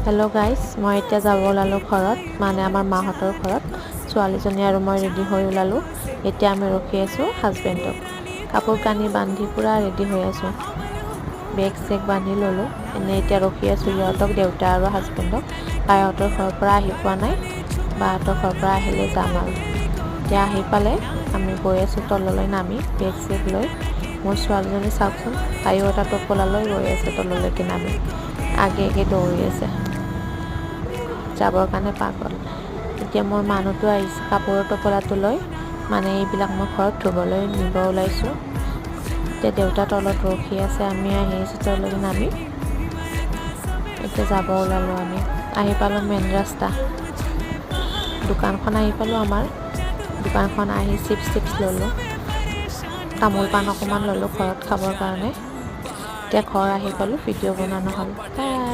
Hello' guys, মই এতিয়া যাব ওলালোঁ ঘৰত, মানে আমাৰ মাহঁতৰ ঘৰত। ছোৱালীজনী আৰু মই ৰেডি হৈ ওলালোঁ। এতিয়া আমি ৰখি আছোঁ হাজবেণ্ডক। কাপোৰ কানি বান্ধি পূৰা ৰেডি হৈ আছোঁ। বেগ চেগ বান্ধি ল'লোঁ। এনেই এতিয়া ৰখি আছোঁ সিহঁতক, দেউতা আৰু হাজবেণ্ডক। বাহঁতৰ ঘৰৰ পৰা আহি পোৱা নাই, বাহঁতৰ ঘৰৰ পৰা আহিলে যাম আৰু। এতিয়া আহি পালে আমি গৈ আছোঁ তললৈ নামি, বেগ চেগ লৈ। মোৰ ছোৱালীজনী চাওকচোন, তাইও এটা টোপোলা লৈ গৈ আছে তললৈকে নামি। আগে দৌৰি আছে, যাবৰ কাৰণে পাগল। এতিয়া মোৰ মানুহটো আহিছে কাপোৰৰ টোপোলাটো লৈ, মানে এইবিলাক মই ঘৰত ধুবলৈ নিব ওলাইছোঁ। এতিয়া দেউতা তলত ৰখি আছে, আমি আহি আছোঁ তললৈ নামি। এতিয়া যাব ওলালোঁ আমি। আহি পালোঁ মেইন ৰাস্তা, দোকানখন আহি পালোঁ আমাৰ। দোকানখন আহি চিপছ ল'লোঁ, তামোল পাণ অকণমান ল'লোঁ ঘৰত খাবৰ কাৰণে। এতিয়া ঘৰ আহি পালোঁ, ভিডিঅ' বনোৱা নহ'ল। বাই।